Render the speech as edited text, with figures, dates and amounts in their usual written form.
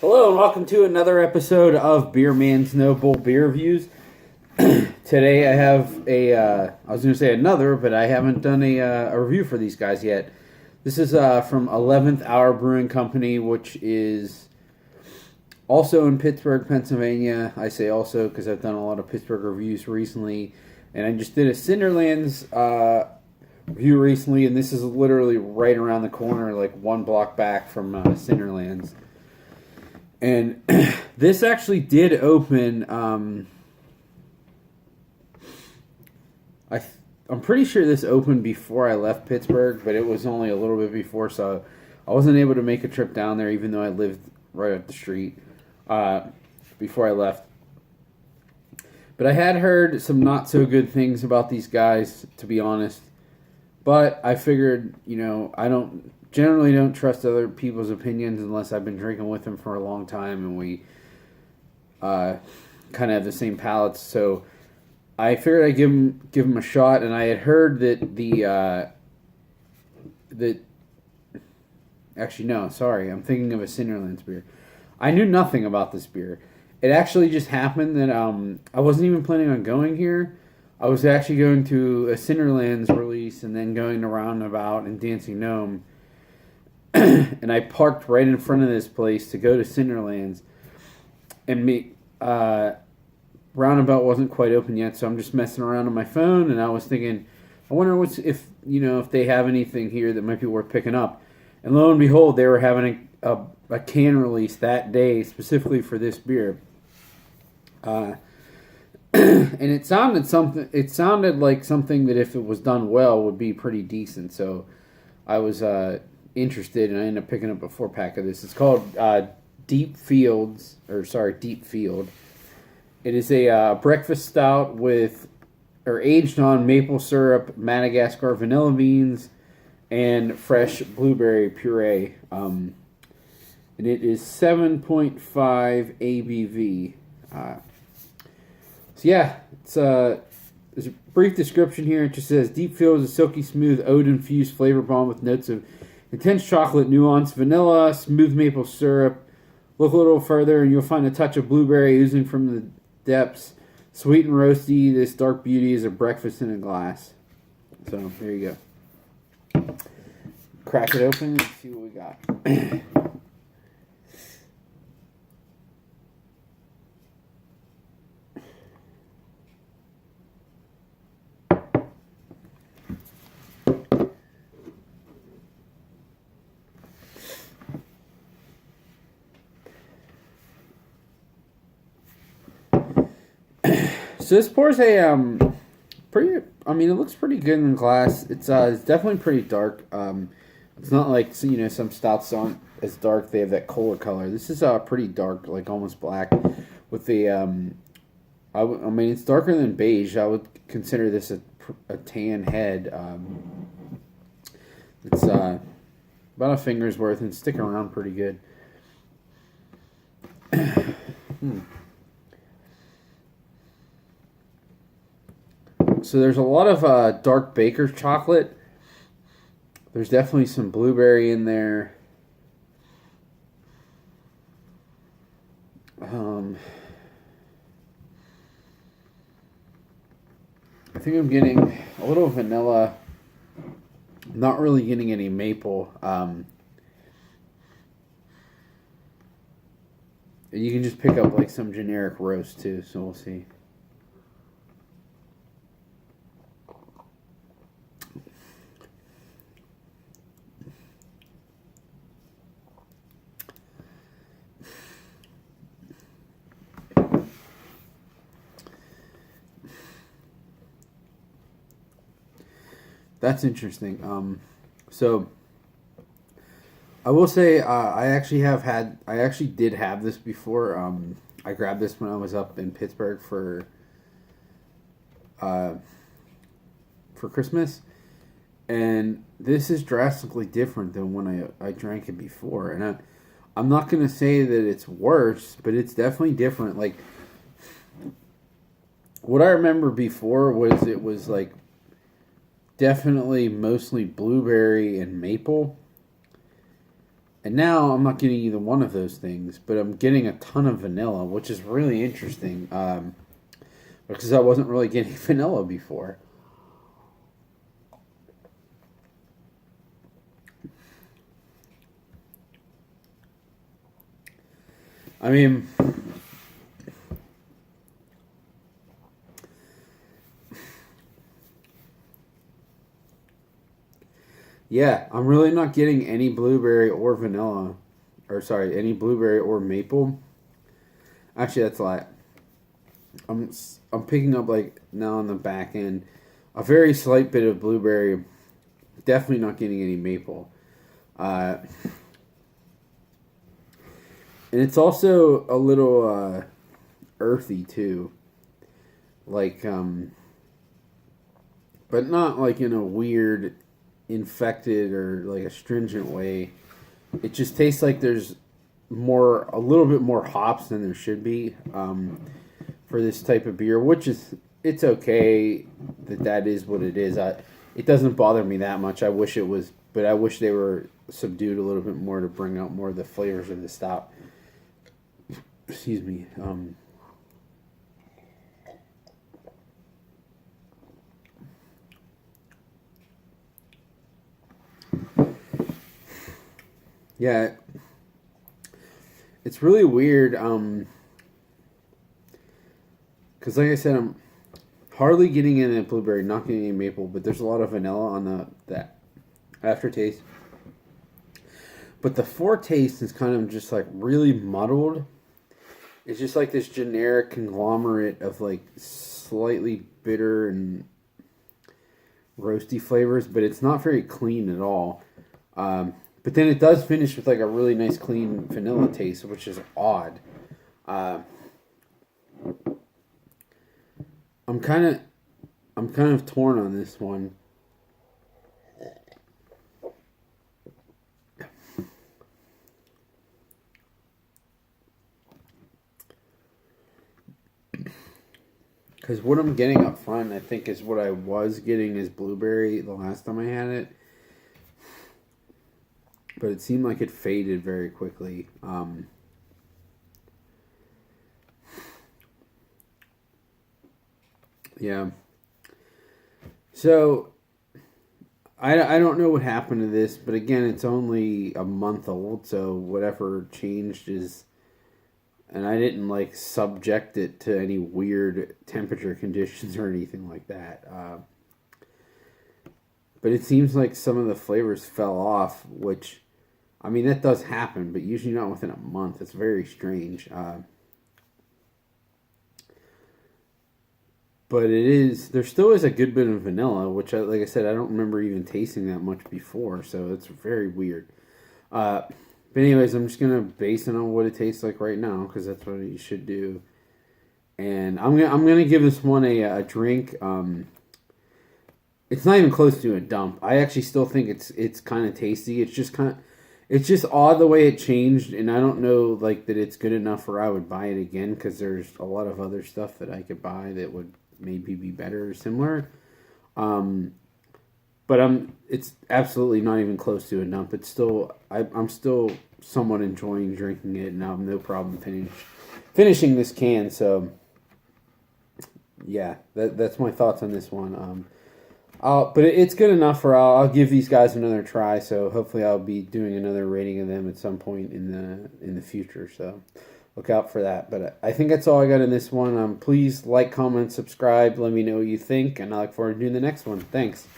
Hello and welcome to another episode of Beer Man's Noble Beer Reviews. Today I have I was going to say another, but I haven't done a review for these guys yet. This is from 11th Hour Brewing Company, which is also in Pittsburgh, Pennsylvania. I say also because I've done a lot of Pittsburgh reviews recently. And I just did a Cinderlands review recently, and this is literally right around the corner, like one block back from Cinderlands. And this actually did open. I'm pretty sure this opened before I left Pittsburgh, but it was only a little bit before, so I wasn't able to make a trip down there, even though I lived right up the street before I left. But I had heard some not so good things about these guys, to be honest. But I figured, I generally don't trust other people's opinions unless I've been drinking with them for a long time and we kind of have the same palates. So I figured I'd give them a shot, and I had heard that actually no, sorry, I'm thinking of a Cinderlands beer. I knew nothing about this beer. It actually just happened that I wasn't even planning on going here. I was actually going to a Cinderlands release and then going to Roundabout and Dancing Gnome. And I parked right in front of this place to go to Cinderlands. And Roundabout wasn't quite open yet, so I'm just messing around on my phone. And I was thinking, I wonder if they have anything here that might be worth picking up. And lo and behold, they were having a can release that day specifically for this beer. And it sounded like something that if it was done well would be pretty decent. So I was interested, and I ended up picking up a 4-pack of this. It's called Deep Field. It is a breakfast stout aged on maple syrup, Madagascar vanilla beans, and fresh blueberry puree. And it is 7.5 ABV. So yeah, there's a brief description here. It just says, Deep Field is a silky smooth oat-infused flavor bomb with notes of intense chocolate, nuanced vanilla, smooth maple syrup. Look a little further and you'll find a touch of blueberry oozing from the depths. Sweet and roasty, this dark beauty is a breakfast in a glass. So, there you go. Crack it open and see what we got. So this pours it looks pretty good in the glass. It's definitely pretty dark. It's not like some stouts aren't as dark. They have that kohler color. This is pretty dark, like almost black, with the it's darker than beige. I would consider this a tan head. It's about a finger's worth and sticking around pretty good. So there's a lot of dark baker's chocolate. There's definitely some blueberry in there. I think I'm getting a little vanilla. I'm not really getting any maple. You can just pick up like some generic roast too, so we'll see. That's interesting. So I will say I actually did have this before. I grabbed this when I was up in Pittsburgh for Christmas, and this is drastically different than when I drank it before. And I'm not gonna say that it's worse, but it's definitely different. Like what I remember before was it was like definitely mostly blueberry and maple. And now I'm not getting either one of those things, but I'm getting a ton of vanilla, which is really interesting because I wasn't really getting vanilla before. I mean, yeah, I'm really not getting any blueberry or vanilla, or sorry, any blueberry or maple. Actually, that's a lie. I'm I'm picking up like now on the back end a very slight bit of blueberry. Definitely not getting any maple. Uh, and it's also a little earthy too. Like but not like in a weird infected or like astringent way. It just tastes like there's a little bit more hops than there should be for this type of beer, which is it's okay that is what it is. It doesn't bother me that much. I wish it was, but I wish they were subdued a little bit more to bring out more of the flavors of the stout. Excuse me. Yeah, it's really weird. Because like I said, I'm hardly getting in a blueberry, not getting any maple, but there's a lot of vanilla on the aftertaste. But the foretaste is kind of just like really muddled. It's just like this generic conglomerate of like slightly bitter and roasty flavors, but it's not very clean at all. But then it does finish with like a really nice clean vanilla taste, which is odd. Uh, I'm kind of torn on this one. Because what I'm getting up front, I think, is what I was getting as blueberry the last time I had it. But it seemed like it faded very quickly. Yeah. So, I don't know what happened to this, but again, it's only a month old, so whatever changed is. And I didn't like subject it to any weird temperature conditions or anything like that. But it seems like some of the flavors fell off, which, I mean, that does happen, but usually not within a month. It's very strange. But there still is a good bit of vanilla, which, like I said, I don't remember even tasting that much before, so it's very weird. But anyways, I'm just gonna base it on what it tastes like right now because that's what you should do. And I'm gonna give this one a drink. It's not even close to a dump. I actually still think it's kind of tasty. It's just odd the way it changed, and I don't know like that it's good enough where I would buy it again because there's a lot of other stuff that I could buy that would maybe be better or similar. But it's absolutely not even close to a dump. It's still I'm still somewhat enjoying drinking it, and I have no problem finishing this can. So yeah, that's my thoughts on this one. But it's good enough for I'll give these guys another try. So hopefully I'll be doing another rating of them at some point in the future. So look out for that. But I think that's all I got in this one. Please like, comment, subscribe. Let me know what you think, and I look forward to doing the next one. Thanks.